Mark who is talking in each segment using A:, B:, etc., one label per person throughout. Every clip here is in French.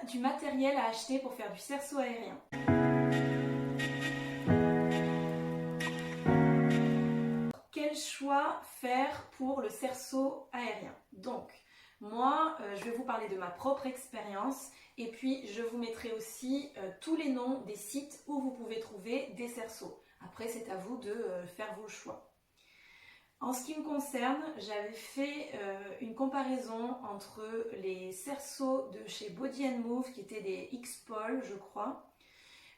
A: du matériel à acheter pour faire du cerceau aérien. Quel choix faire pour le cerceau aérien? Donc, moi, je vais vous parler de ma propre expérience et puis je vous mettrai aussi tous les noms des sites où vous pouvez trouver des cerceaux. Après, c'est à vous de faire vos choix. En ce qui me concerne, j'avais fait une comparaison entre les cerceaux de chez Body & Move qui étaient des X-Pol, je crois.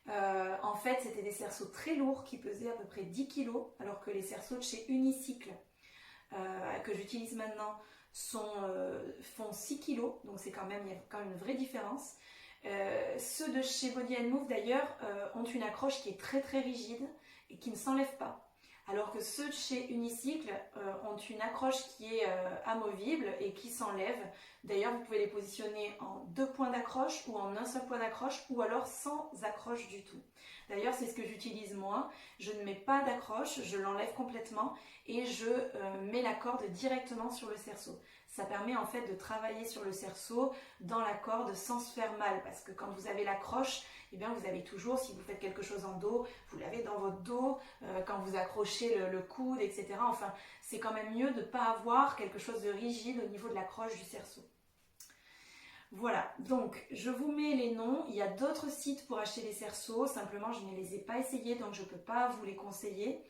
A: En fait, c'était des cerceaux très lourds qui pesaient à peu près 10 kg, alors que les cerceaux de chez Unicycle que j'utilise maintenant font 6 kg, donc il y a quand même une vraie différence. Ceux de chez Body & Move d'ailleurs ont une accroche qui est très très rigide et qui ne s'enlève pas. Alors que ceux de chez Unicycle ont une accroche qui est amovible et qui s'enlève. D'ailleurs, vous pouvez les positionner en 2 points d'accroche ou en un seul point d'accroche ou alors sans accroche du tout. D'ailleurs, c'est ce que j'utilise moi. Je ne mets pas d'accroche, je l'enlève complètement et je mets la corde directement sur le cerceau. Ça permet en fait de travailler sur le cerceau dans la corde sans se faire mal parce que quand vous avez l'accroche, eh bien vous avez toujours, si vous faites quelque chose en dos, vous l'avez dans votre dos, quand vous accrochez le coude, etc. Enfin, c'est quand même mieux de ne pas avoir quelque chose de rigide au niveau de l'accroche du cerceau. Voilà, donc je vous mets les noms. Il y a d'autres sites pour acheter des cerceaux, simplement je ne les ai pas essayés, donc je ne peux pas vous les conseiller.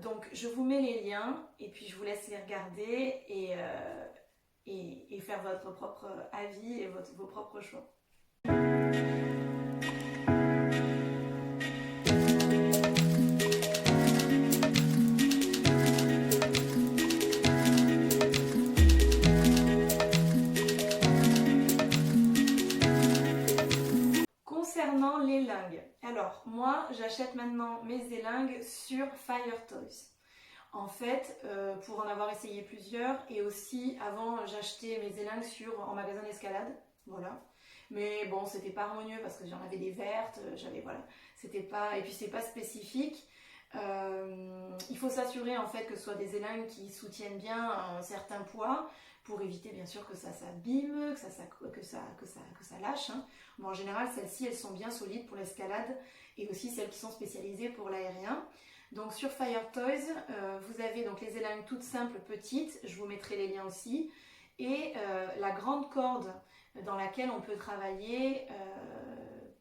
A: Donc je vous mets les liens et puis je vous laisse les regarder et faire votre propre avis et vos propres choix. Concernant les lingues, alors moi j'achète maintenant mes élingues sur Fire Toys. En fait, pour en avoir essayé plusieurs et aussi avant j'achetais mes élingues en magasin d'escalade, voilà. Mais bon, c'était pas harmonieux parce que j'en avais des vertes, voilà, c'était pas, et puis c'est pas spécifique. Il faut s'assurer en fait que ce soit des élingues qui soutiennent bien un certain poids pour éviter bien sûr que ça s'abîme, que ça lâche. Hein. Bon, en général, celles-ci, elles sont bien solides pour l'escalade et aussi celles qui sont spécialisées pour l'aérien. Donc sur Fire Toys, vous avez donc les élingues toutes simples, petites, je vous mettrai les liens aussi, et la grande corde dans laquelle on peut travailler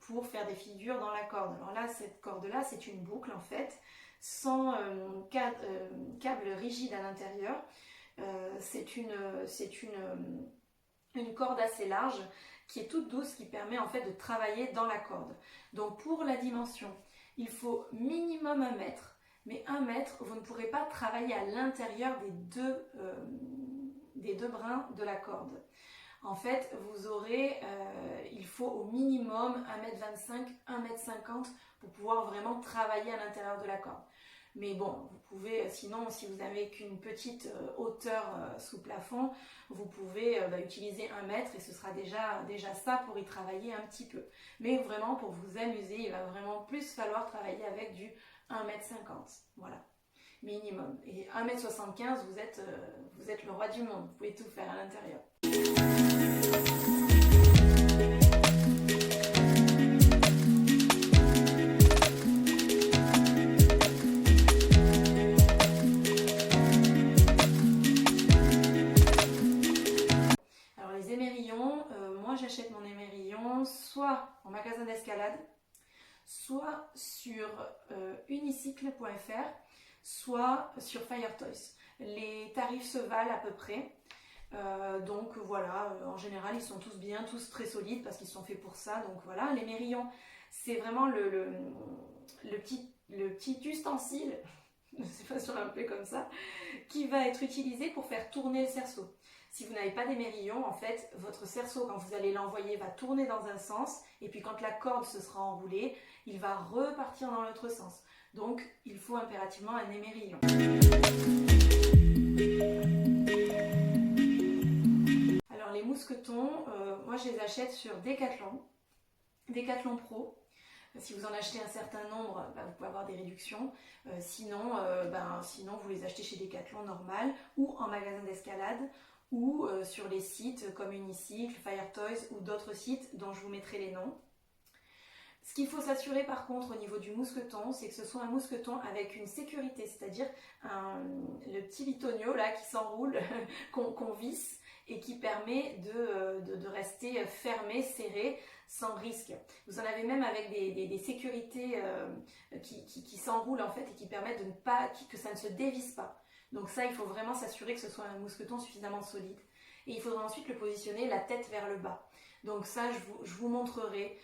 A: pour faire des figures dans la corde. Alors là, cette corde-là, c'est une boucle en fait, sans câble rigide à l'intérieur. C'est une corde assez large qui est toute douce, qui permet en fait de travailler dans la corde. Donc pour la dimension, il faut minimum 1 mètre. Mais 1 mètre, vous ne pourrez pas travailler à l'intérieur des deux brins de la corde. En fait, il faut au minimum 1,25 m, 1,50 m pour pouvoir vraiment travailler à l'intérieur de la corde. Mais bon, vous pouvez, sinon, si vous n'avez qu'une petite hauteur sous plafond, vous pouvez utiliser 1 mètre et ce sera déjà ça pour y travailler un petit peu. Mais vraiment, pour vous amuser, il va vraiment plus falloir travailler avec du 1,50 m. Voilà, minimum. Et 1,75 m, vous êtes le roi du monde. Vous pouvez tout faire à l'intérieur. Alors les émerillons, moi j'achète mon émerillon soit en magasin d'escalade, soit sur unicycle.fr, soit sur Fire Toys. Les tarifs se valent à peu près. Donc voilà, en général ils sont tous bien, tous très solides parce qu'ils sont faits pour ça. Donc voilà, les mérillons, c'est vraiment le petit ustensile, je ne sais pas si on l'appelle comme ça, qui va être utilisé pour faire tourner le cerceau. Si vous n'avez pas d'émerillon, en fait, votre cerceau, quand vous allez l'envoyer, va tourner dans un sens, et puis quand la corde se sera enroulée, il va repartir dans l'autre sens. Donc, il faut impérativement un émerillon. Alors, les mousquetons, moi je les achète sur Decathlon Pro. Si vous en achetez un certain nombre, vous pouvez avoir des réductions. Sinon, vous les achetez chez Decathlon normal ou en magasin d'escalade ou sur les sites comme Unicycle, Firetoys ou d'autres sites dont je vous mettrai les noms. Ce qu'il faut s'assurer par contre au niveau du mousqueton, c'est que ce soit un mousqueton avec une sécurité, c'est-à-dire le petit bitonio là qui s'enroule, qu'on visse et qui permet de rester fermé, serré, sans risque. Vous en avez même avec des sécurités qui s'enroulent en fait et qui permettent de ne pas, que ça ne se dévisse pas. Donc ça, il faut vraiment s'assurer que ce soit un mousqueton suffisamment solide. Et il faudra ensuite le positionner la tête vers le bas. Donc ça, je vous montrerai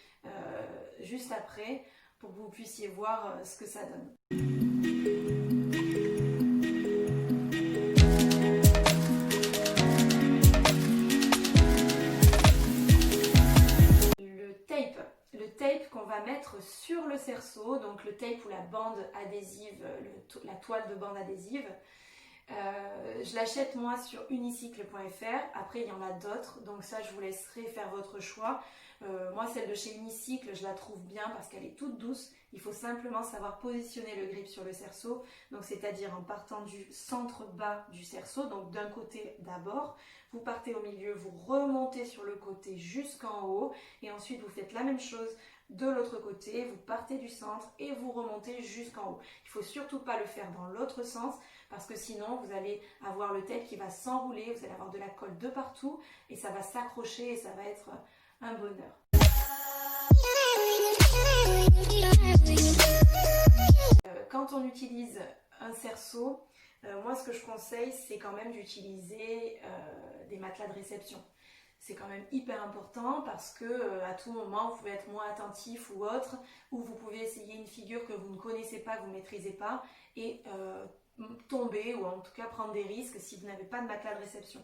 A: juste après pour que vous puissiez voir ce que ça donne. Le tape qu'on va mettre sur le cerceau, donc le tape ou la bande adhésive, la toile de bande adhésive, je l'achète moi sur unicycle.fr. Après il y en a d'autres, donc ça je vous laisserai faire votre choix. Moi celle de chez Unicycle je la trouve bien parce qu'elle est toute douce. Il faut simplement savoir positionner le grip sur le cerceau, donc c'est-à-dire en partant du centre bas du cerceau, donc d'un côté d'abord, vous partez au milieu, vous remontez sur le côté jusqu'en haut et ensuite vous faites la même chose de l'autre côté, vous partez du centre et vous remontez jusqu'en haut. Il ne faut surtout pas le faire dans l'autre sens parce que sinon vous allez avoir le tape qui va s'enrouler, vous allez avoir de la colle de partout et ça va s'accrocher et ça va être un bonheur. Quand on utilise un cerceau, moi ce que je conseille c'est quand même d'utiliser des matelas de réception. C'est quand même hyper important parce que à tout moment vous pouvez être moins attentif ou autre, ou vous pouvez essayer une figure que vous ne connaissez pas, que vous ne maîtrisez pas et tomber ou en tout cas prendre des risques si vous n'avez pas de matelas de réception.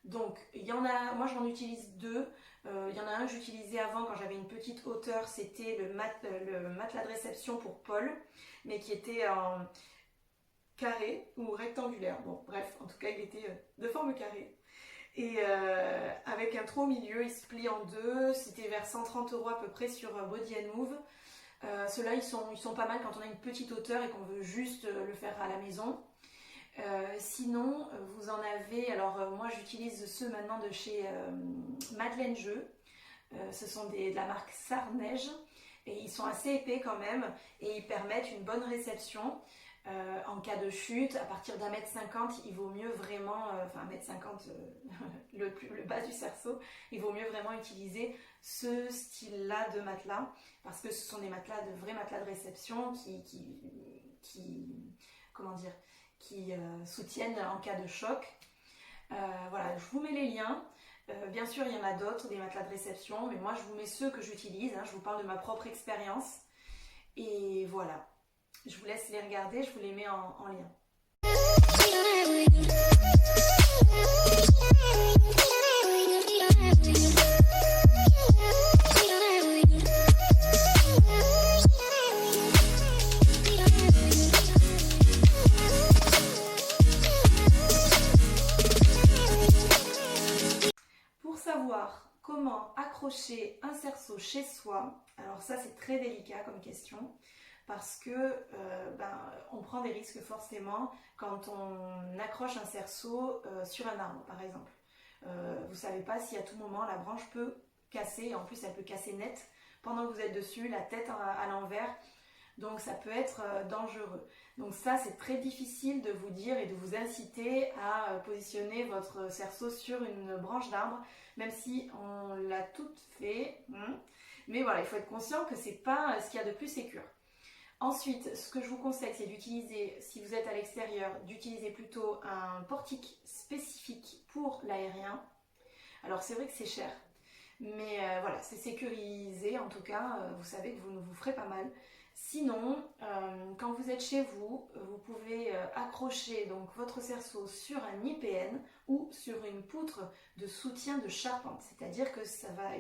A: Donc il y en a, moi j'en utilise deux. Il y en a un que j'utilisais avant quand j'avais une petite hauteur, c'était le matelas de réception pour Paul, mais qui était en carré ou rectangulaire. Bon bref, en tout cas il était de forme carrée. Et avec un trou au milieu, il se plie en deux. C'était vers 130 € à peu près sur Body & Move. Ceux-là, ils sont pas mal quand on a une petite hauteur et qu'on veut juste le faire à la maison. Sinon, vous en avez... Alors, moi, j'utilise ceux maintenant de chez Madeleine Jeu. Ce sont de la marque Sarneige. Et ils sont assez épais quand même. Et ils permettent une bonne réception. En cas de chute, à partir d'1,50 m, il vaut mieux vraiment, enfin 1,50 m, le bas du cerceau, il vaut mieux vraiment utiliser ce style-là de matelas parce que ce sont des matelas, de vrais matelas de réception qui soutiennent en cas de choc. Voilà, je vous mets les liens. Bien sûr, il y en a d'autres, des matelas de réception, mais moi je vous mets ceux que j'utilise, hein, je vous parle de ma propre expérience. Et voilà. Je vous laisse les regarder, je vous les mets en lien. Pour savoir comment accrocher un cerceau chez soi, alors ça c'est très délicat comme question. Parce que on prend des risques forcément quand on accroche un cerceau sur un arbre par exemple. Vous ne savez pas si à tout moment la branche peut casser, et en plus elle peut casser net pendant que vous êtes dessus, la tête à l'envers, donc ça peut être dangereux. Donc ça c'est très difficile de vous dire et de vous inciter à positionner votre cerceau sur une branche d'arbre, même si on l'a tout fait, mais voilà, il faut être conscient que c'est pas ce qu'il y a de plus sécure. Ensuite, ce que je vous conseille, c'est d'utiliser, si vous êtes à l'extérieur, d'utiliser plutôt un portique spécifique pour l'aérien. Alors c'est vrai que c'est cher, mais voilà, c'est sécurisé en tout cas, vous savez que vous ne vous ferez pas mal. Sinon, quand vous êtes chez vous, vous pouvez accrocher donc votre cerceau sur un IPN ou sur une poutre de soutien de charpente, c'est-à-dire que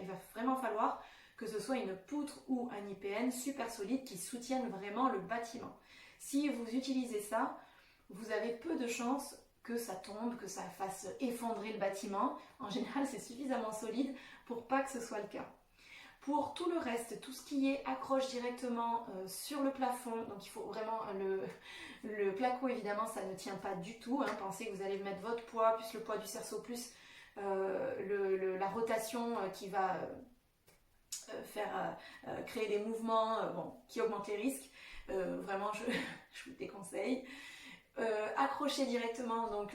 A: il va vraiment falloir que ce soit une poutre ou un IPN super solide qui soutienne vraiment le bâtiment. Si vous utilisez ça, vous avez peu de chances que ça tombe, que ça fasse effondrer le bâtiment. En général, c'est suffisamment solide pour pas que ce soit le cas. Pour tout le reste, tout ce qui est accroche directement sur le plafond, donc il faut vraiment le placo, évidemment ça ne tient pas du tout, hein. Pensez que vous allez mettre votre poids plus le poids du cerceau plus la rotation qui va faire créer des mouvements bon, qui augmentent les risques. Vraiment je vous déconseille. Accrocher directement donc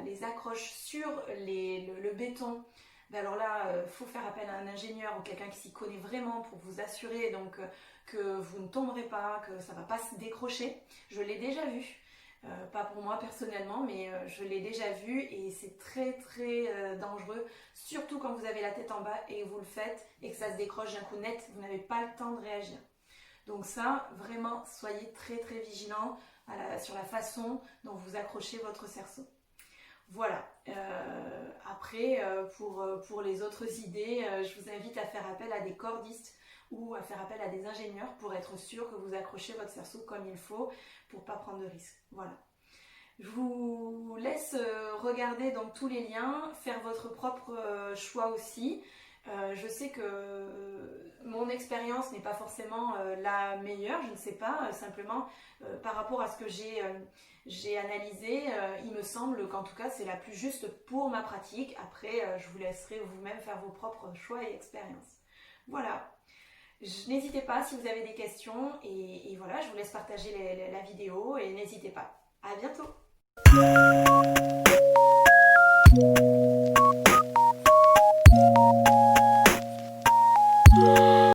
A: les accroches sur le béton. Ben alors là, il faut faire appel à un ingénieur ou quelqu'un qui s'y connaît vraiment pour vous assurer donc, que vous ne tomberez pas, que ça ne va pas se décrocher. Je l'ai déjà vu, pas pour moi personnellement, mais je l'ai déjà vu et c'est très dangereux, surtout quand vous avez la tête en bas et que vous le faites et que ça se décroche d'un coup net, vous n'avez pas le temps de réagir. Donc ça, vraiment, soyez très vigilants sur la façon dont vous accrochez votre cerceau. Voilà, après pour les autres idées, je vous invite à faire appel à des cordistes ou à faire appel à des ingénieurs pour être sûr que vous accrochez votre cerceau comme il faut pour ne pas prendre de risques. Voilà. Je vous laisse regarder donc tous les liens, faire votre propre choix aussi. Je sais que mon expérience n'est pas forcément la meilleure, je ne sais pas, simplement par rapport à ce que j'ai analysé, il me semble qu'en tout cas c'est la plus juste pour ma pratique. Après, je vous laisserai vous-même faire vos propres choix et expériences. Voilà, n'hésitez pas si vous avez des questions et voilà, je vous laisse partager la vidéo et n'hésitez pas. À bientôt!